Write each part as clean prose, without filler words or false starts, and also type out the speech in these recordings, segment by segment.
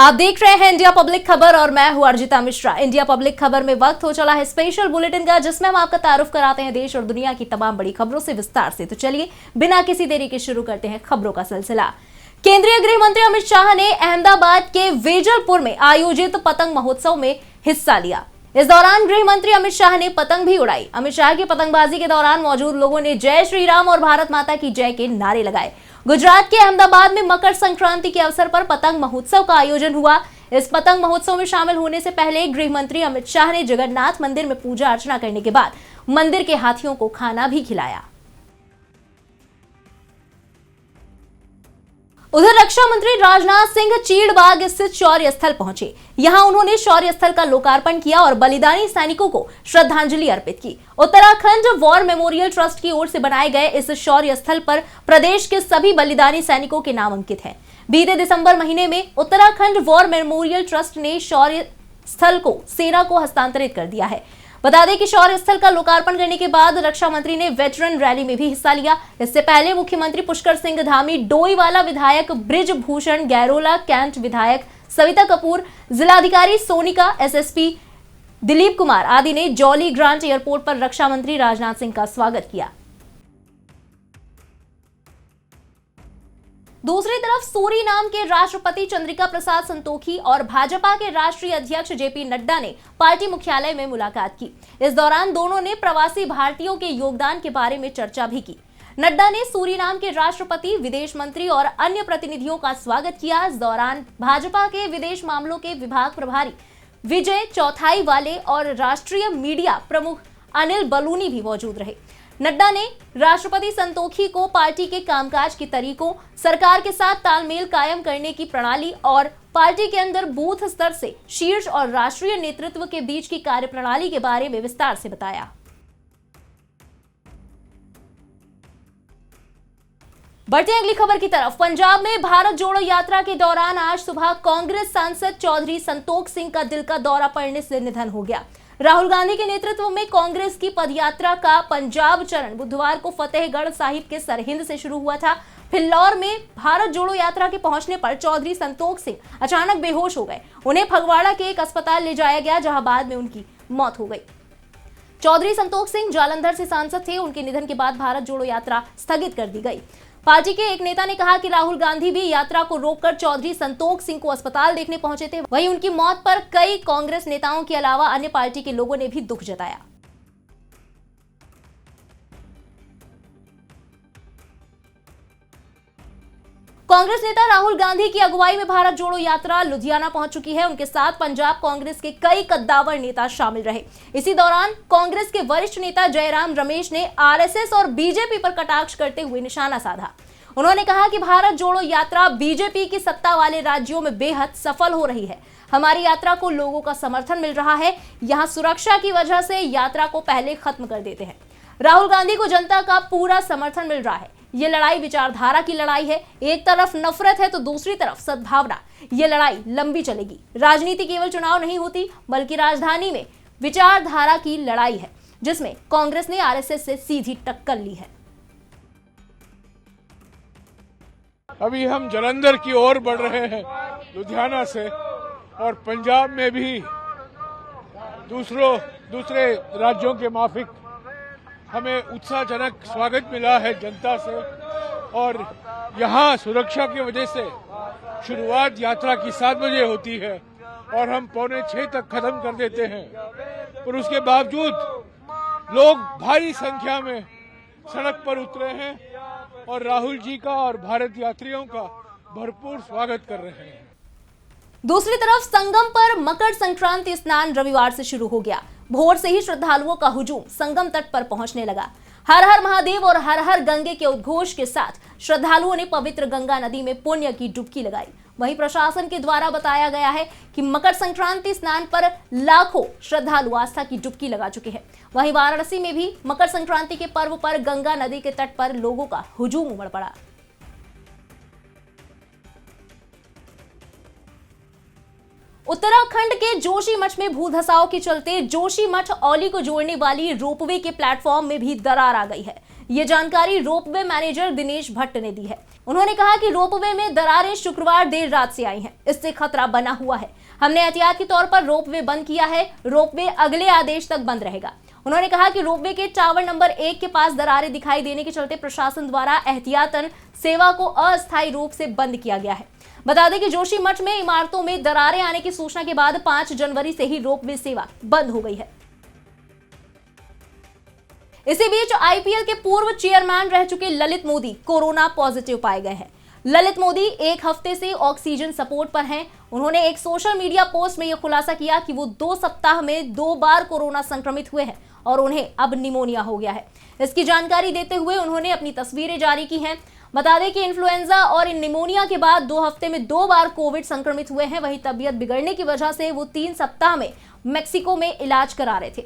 आप देख रहे हैं इंडिया पब्लिक खबर और मैं हूं अर्जिता मिश्रा। इंडिया पब्लिक खबर में वक्त हो चला है स्पेशल बुलेटिन का, जिसमें हम आपका तारुफ कराते हैं देश और दुनिया की तमाम बड़ी खबरों से विस्तार से। तो चलिए बिना किसी देरी के शुरू करते हैं खबरों का सिलसिला। केंद्रीय गृह मंत्री अमित शाह ने अहमदाबाद के वेजलपुर में आयोजित पतंग महोत्सव में हिस्सा लिया। इस दौरान गृह मंत्री अमित शाह ने पतंग भी उड़ाई। अमित शाह की पतंगबाजी के दौरान मौजूद लोगों ने जय श्री राम और भारत माता की जय के नारे लगाए। गुजरात के अहमदाबाद में मकर संक्रांति के अवसर पर पतंग महोत्सव का आयोजन हुआ। इस पतंग महोत्सव में शामिल होने से पहले गृह मंत्री अमित शाह ने जगन्नाथ मंदिर में पूजा अर्चना करने के बाद मंदिर के हाथियों को खाना भी खिलाया। उधर रक्षा मंत्री राजनाथ सिंह चीड़बाग स्थित शौर्य स्थल पहुंचे। यहां उन्होंने शौर्य स्थल का लोकार्पण किया और बलिदानी सैनिकों को श्रद्धांजलि अर्पित की। उत्तराखंड वॉर मेमोरियल ट्रस्ट की ओर से बनाए गए इस शौर्य स्थल पर प्रदेश के सभी बलिदानी सैनिकों के नाम अंकित हैं। बीते दिसंबर महीने में उत्तराखंड वॉर मेमोरियल ट्रस्ट ने शौर्य स्थल को सेना को हस्तांतरित कर दिया है। बता दें कि शौर्य स्थल का लोकार्पण करने के बाद रक्षा मंत्री ने वेटरन रैली में भी हिस्सा लिया। इससे पहले मुख्यमंत्री पुष्कर सिंह धामी, डोईवाला विधायक ब्रिजभूषण गैरोला, कैंट विधायक सविता कपूर, जिलाधिकारी सोनिका, एसएसपी दिलीप कुमार आदि ने जॉली ग्रांट एयरपोर्ट पर रक्षा मंत्री राजनाथ सिंह का स्वागत किया। दूसरी तरफ सूरीनाम के राष्ट्रपति चंद्रिका प्रसाद संतोखी और भाजपा के राष्ट्रीय अध्यक्ष जेपी नड्डा ने पार्टी मुख्यालय में मुलाकात की। इस दौरान दोनों ने प्रवासी भारतीयों के योगदान के बारे में चर्चा भी की। नड्डा ने सूरीनाम के राष्ट्रपति, विदेश मंत्री और अन्य प्रतिनिधियों का स्वागत किया। इस दौरान भाजपा के विदेश मामलों के विभाग प्रभारी विजय चौथाई वाले और राष्ट्रीय मीडिया प्रमुख अनिल बलूनी भी मौजूद रहे। नड्डा ने राष्ट्रपति संतोखी को पार्टी के कामकाज के तरीकों, सरकार के साथ तालमेल कायम करने की प्रणाली और पार्टी के अंदर बूथ स्तर से शीर्ष और राष्ट्रीय नेतृत्व के बीच की कार्यप्रणाली के बारे में विस्तार से बताया। बढ़ते हैं अगली खबर की तरफ। पंजाब में भारत जोड़ो यात्रा के दौरान आज सुबह कांग्रेस सांसद चौधरी संतोख सिंह का दिल का दौरा पड़ने से निधन हो गया। राहुल गांधी के नेतृत्व में कांग्रेस की पदयात्रा का पंजाब चरण बुधवार को फतेहगढ़ साहिब के सरहिंद से शुरू हुआ था। फिल्लौर में भारत जोड़ो यात्रा के पहुंचने पर चौधरी संतोख सिंह अचानक बेहोश हो गए। उन्हें फगवाड़ा के एक अस्पताल ले जाया गया, जहां बाद में उनकी मौत हो गई। चौधरी संतोख सिंह जालंधर से सांसद थे। उनके निधन के बाद भारत जोड़ो यात्रा स्थगित कर दी गई। पार्टी के एक नेता ने कहा कि राहुल गांधी भी यात्रा को रोककर चौधरी संतोख सिंह को अस्पताल देखने पहुंचे थे। वहीं उनकी मौत पर कई कांग्रेस नेताओं के अलावा अन्य पार्टी के लोगों ने भी दुख जताया। कांग्रेस नेता राहुल गांधी की अगुवाई में भारत जोड़ो यात्रा लुधियाना पहुंच चुकी है। उनके साथ पंजाब कांग्रेस के कई कद्दावर नेता शामिल रहे। इसी दौरान कांग्रेस के वरिष्ठ नेता जयराम रमेश ने आरएसएस और बीजेपी पर कटाक्ष करते हुए निशाना साधा। उन्होंने कहा कि भारत जोड़ो यात्रा बीजेपी की सत्ता वाले राज्यों में बेहद सफल हो रही है। हमारी यात्रा को लोगों का समर्थन मिल रहा है। यहाँ सुरक्षा की वजह से यात्रा को पहले खत्म कर देते हैं। राहुल गांधी को जनता का पूरा समर्थन मिल रहा है। ये लड़ाई विचारधारा की लड़ाई है। एक तरफ नफरत है तो दूसरी तरफ सद्भावना। ये लड़ाई लंबी चलेगी। राजनीति केवल चुनाव नहीं होती, बल्कि राजधानी में विचारधारा की लड़ाई है, जिसमें कांग्रेस ने आरएसएस से सीधी टक्कर ली है। अभी हम जालंधर की ओर बढ़ रहे हैं लुधियाना से, और पंजाब में भी दूसरे राज्यों के माफिक हमें उत्साहजनक स्वागत मिला है जनता से। और यहाँ सुरक्षा की वजह से शुरुआत यात्रा की 7 बजे होती है और हम 5:45 तक खत्म कर देते हैं, पर उसके बावजूद लोग भारी संख्या में सड़क पर उतरे हैं और राहुल जी का और भारत यात्रियों का भरपूर स्वागत कर रहे हैं। दूसरी तरफ संगम पर मकर संक्रांति स्नान रविवार से शुरू हो गया। भोर से ही श्रद्धालुओं का हुजूम संगम तट पर पहुंचने लगा। हर हर महादेव और हर हर गंगे के उद्घोष के साथ श्रद्धालुओं ने पवित्र गंगा नदी में पुण्य की डुबकी लगाई। वहीं प्रशासन के द्वारा बताया गया है कि मकर संक्रांति स्नान पर लाखों श्रद्धालु आस्था की डुबकी लगा चुके हैं। वहीं वाराणसी में भी मकर संक्रांति के पर्व पर गंगा नदी के तट पर लोगों का हुजूम उमड़ पड़ा। उत्तराखंड के जोशीमठ में भू धसाव के चलते जोशीमठ औली को जोड़ने वाली रोपवे के प्लेटफॉर्म में भी दरार आ गई है। ये जानकारी रोपवे मैनेजर दिनेश भट्ट ने दी है। उन्होंने कहा कि रोपवे में दरारें शुक्रवार देर रात से आई हैं, इससे खतरा बना हुआ है। हमने एहतियात के तौर पर रोपवे बंद किया है, रोपवे अगले आदेश तक बंद रहेगा। उन्होंने कहा कि रोपवे के टावर नंबर 1 के पास दरारें दिखाई देने के चलते प्रशासन द्वारा एहतियातन सेवा को अस्थायी रूप से बंद किया गया है। बता दें कि जोशीमठ में इमारतों में दरारें आने की सूचना के बाद 5 जनवरी से ही रोपवे सेवा बंद हो गई है। इसी बीच आईपीएल के पूर्व चेयरमैन रह चुके ललित मोदी कोरोना पॉजिटिव पाए गए हैं। ललित मोदी एक हफ्ते से ऑक्सीजन सपोर्ट पर हैं। उन्होंने एक सोशल मीडिया पोस्ट में यह खुलासा किया कि वो 2 सप्ताह में 2 बार कोरोना संक्रमित हुए हैं और उन्हें अब निमोनिया हो गया है। इसकी जानकारी देते हुए उन्होंने अपनी तस्वीरें जारी की हैं। बता दें कि इन्फ्लुएंजा और निमोनिया के बाद 2 हफ्ते में 2 बार कोविड संक्रमित हुए हैं। वहीं तबीयत बिगड़ने की वजह से वो 3 सप्ताह में मेक्सिको में इलाज करा रहे थे,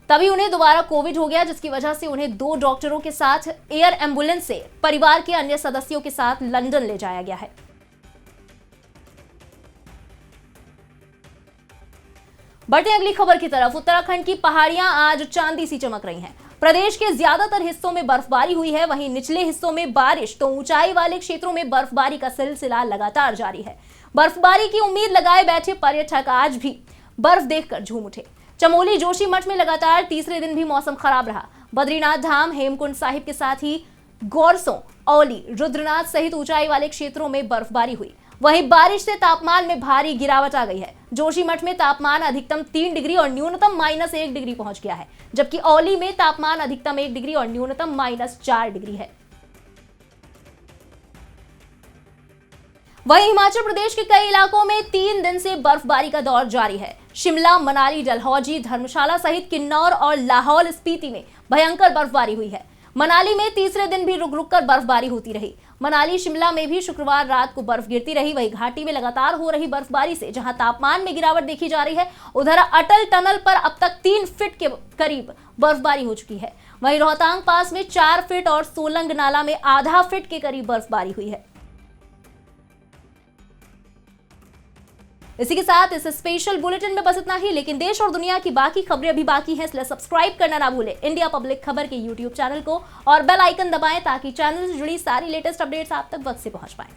तभी उन्हें दोबारा कोविड हो गया, जिसकी वजह से उन्हें 2 डॉक्टरों के साथ एयर एम्बुलेंस से परिवार के अन्य सदस्यों के साथ लंदन ले जाया गया है। बढ़ते अगली खबर की तरफ। उत्तराखंड की पहाड़ियां आज चांदी सी चमक रही हैं। प्रदेश के ज्यादातर हिस्सों में बर्फबारी हुई है, वहीं निचले हिस्सों में बारिश तो ऊंचाई वाले क्षेत्रों में बर्फबारी का सिलसिला लगातार जारी है। बर्फबारी की उम्मीद लगाए बैठे पर्यटक आज भी बर्फ देखकर झूम उठे। चमोली जोशीमठ में लगातार तीसरे दिन भी मौसम खराब रहा। बद्रीनाथ धाम, हेमकुंड साहिब के साथ ही गौरसों, औली, रुद्रनाथ सहित ऊंचाई वाले क्षेत्रों में बर्फबारी हुई। वहीं बारिश से तापमान में भारी गिरावट आ गई है। जोशीमठ में तापमान अधिकतम 3 डिग्री और न्यूनतम -1 डिग्री पहुंच गया है, जबकि औली में तापमान अधिकतम 1 डिग्री और न्यूनतम -4 डिग्री है। वहीं हिमाचल प्रदेश के कई इलाकों में 3 दिन से बर्फबारी का दौर जारी है। शिमला, मनाली, डलहौजी, धर्मशाला सहित किन्नौर और लाहौल स्पीति में भयंकर बर्फबारी हुई है। मनाली में तीसरे दिन भी रुक रुक कर बर्फबारी होती रही। मनाली, शिमला में भी शुक्रवार रात को बर्फ गिरती रही। वहीं घाटी में लगातार हो रही बर्फबारी से जहां तापमान में गिरावट देखी जा रही है, उधर अटल टनल पर अब तक 3 फीट के करीब बर्फबारी हो चुकी है। वहीं रोहतांग पास में 4 फीट और सोलंग नाला में आधा फीट के करीब बर्फबारी हुई है। इसी के साथ इस स्पेशल बुलेटिन में बस इतना ही, लेकिन देश और दुनिया की बाकी खबरें अभी बाकी हैं, इसलिए सब्सक्राइब करना ना भूलें इंडिया पब्लिक खबर के यूट्यूब चैनल को और बेल आइकन दबाएं ताकि चैनल से जुड़ी सारी लेटेस्ट अपडेट्स आप तक वक्त से पहुंच पाएं।